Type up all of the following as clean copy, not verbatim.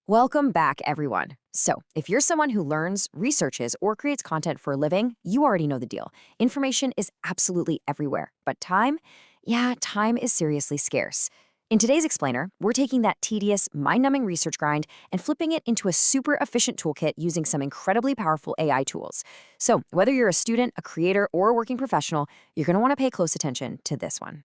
Welcome back, everyone. So, if you're someone who learns, researches, or creates content for a living, you already know the deal. Information is absolutely everywhere. But time? Yeah, time is seriously scarce. In today's explainer, we're taking that tedious, mind-numbing research grind and flipping it into a super efficient toolkit using some incredibly powerful AI tools. So, whether you're a student, a creator, or a working professional, you're going to want to pay close attention to this one.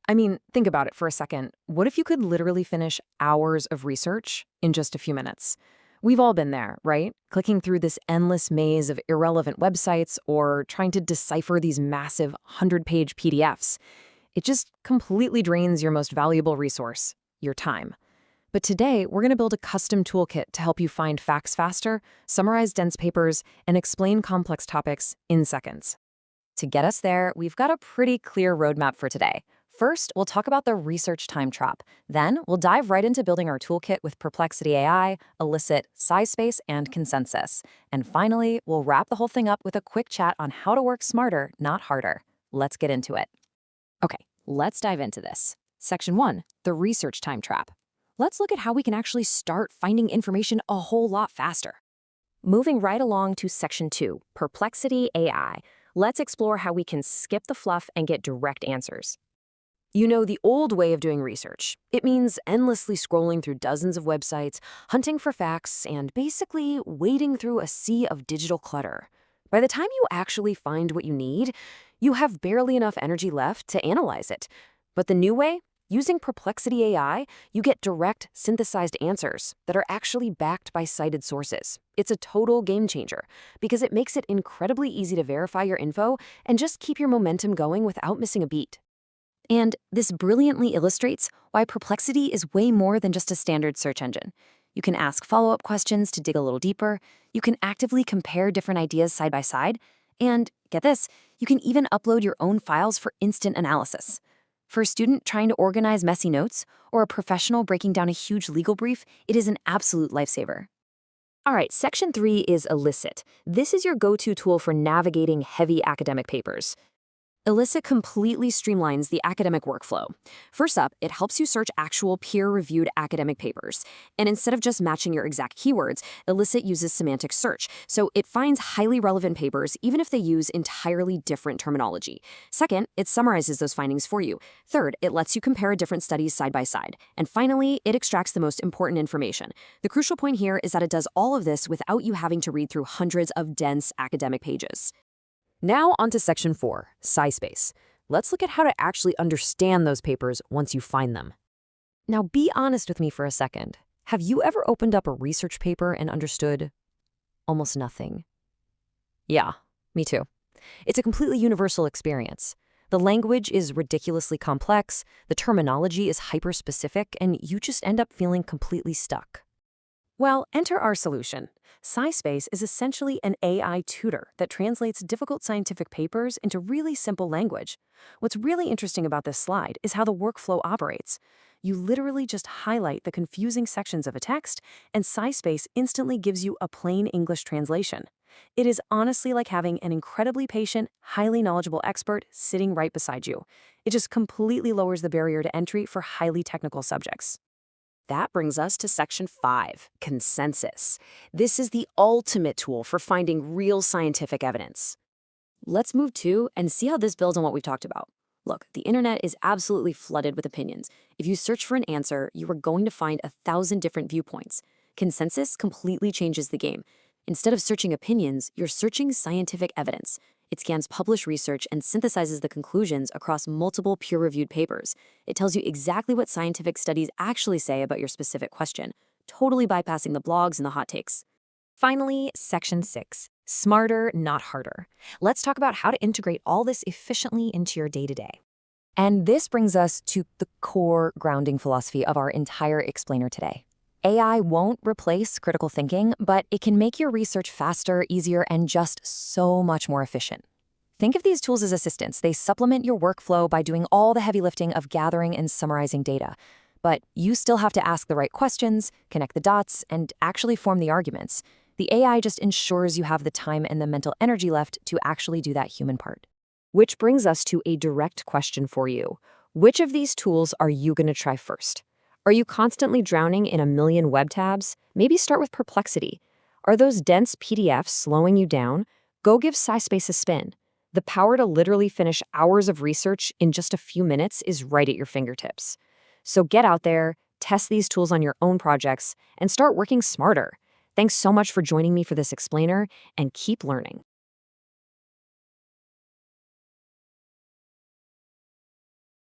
I mean, think about it for a second. What if you could literally finish hours of research in just a few minutes? We've all been there, right? Clicking through this endless maze of irrelevant websites or trying to decipher these massive 100-page PDFs. It just completely drains your most valuable resource, your time. But today, we're going to build a custom toolkit to help you find facts faster, summarize dense papers, and explain complex topics in seconds. To get us there, we've got a pretty clear roadmap for today. First, we'll talk about the research time trap. Then, we'll dive right into building our toolkit with Perplexity AI, Elicit, SciSpace, and Consensus. And finally, we'll wrap the whole thing up with a quick chat on how to work smarter, not harder. Let's get into it. Okay, let's dive into this. Section 1, the research time trap. Let's look at how we can actually start finding information a whole lot faster. Moving right along to Section 2, Perplexity AI. Let's explore how we can skip the fluff and get direct answers. You know, the old way of doing research. It means endlessly scrolling through dozens of websites, hunting for facts, and basically wading through a sea of digital clutter. By the time you actually find what you need, you have barely enough energy left to analyze it. But the new way? Using Perplexity AI, you get direct, synthesized answers that are actually backed by cited sources. It's a total game changer because it makes it incredibly easy to verify your info and just keep your momentum going without missing a beat. And this brilliantly illustrates why Perplexity is way more than just a standard search engine. You can ask follow-up questions to dig a little deeper, you can actively compare different ideas side by side, and, get this, you can even upload your own files for instant analysis. For a student trying to organize messy notes, or a professional breaking down a huge legal brief, it is an absolute lifesaver. All right, Section 3 is Elicit. This is your go-to tool for navigating heavy academic papers. Elicit completely streamlines the academic workflow. First up, it helps you search actual peer-reviewed academic papers. And instead of just matching your exact keywords, Elicit uses semantic search, so it finds highly relevant papers even if they use entirely different terminology. Second, it summarizes those findings for you. Third, it lets you compare different studies side by side. And finally, it extracts the most important information. The crucial point here is that it does all of this without you having to read through hundreds of dense academic pages. Now onto Section 4, SciSpace. Let's look at how to actually understand those papers once you find them. Now be honest with me for a second. Have you ever opened up a research paper and understood almost nothing? Yeah, me too. It's a completely universal experience. The language is ridiculously complex, the terminology is hyper-specific, and you just end up feeling completely stuck. Well, enter our solution. SciSpace is essentially an AI tutor that translates difficult scientific papers into really simple language. What's really interesting about this slide is how the workflow operates. You literally just highlight the confusing sections of a text, and SciSpace instantly gives you a plain English translation. It is honestly like having an incredibly patient, highly knowledgeable expert sitting right beside you. It just completely lowers the barrier to entry for highly technical subjects. That brings us to Section 5, Consensus. This is the ultimate tool for finding real scientific evidence. Let's move to and see how this builds on what we've talked about. Look, the internet is absolutely flooded with opinions. If you search for an answer, you are going to find 1,000 different viewpoints. Consensus completely changes the game. Instead of searching opinions, you're searching scientific evidence. It scans published research and synthesizes the conclusions across multiple peer-reviewed papers. It tells you exactly what scientific studies actually say about your specific question, totally bypassing the blogs and the hot takes. Finally, Section 6, Smarter, Not Harder. Let's talk about how to integrate all this efficiently into your day-to-day. And this brings us to the core grounding philosophy of our entire explainer today. AI won't replace critical thinking, but it can make your research faster, easier, and just so much more efficient. Think of these tools as assistants. They supplement your workflow by doing all the heavy lifting of gathering and summarizing data. But you still have to ask the right questions, connect the dots, and actually form the arguments. The AI just ensures you have the time and the mental energy left to actually do that human part. Which brings us to a direct question for you. Which of these tools are you going to try first? Are you constantly drowning in a million web tabs? Maybe start with Perplexity. Are those dense PDFs slowing you down? Go give SciSpace a spin. The power to literally finish hours of research in just a few minutes is right at your fingertips. So get out there, test these tools on your own projects, and start working smarter. Thanks so much for joining me for this explainer, and keep learning.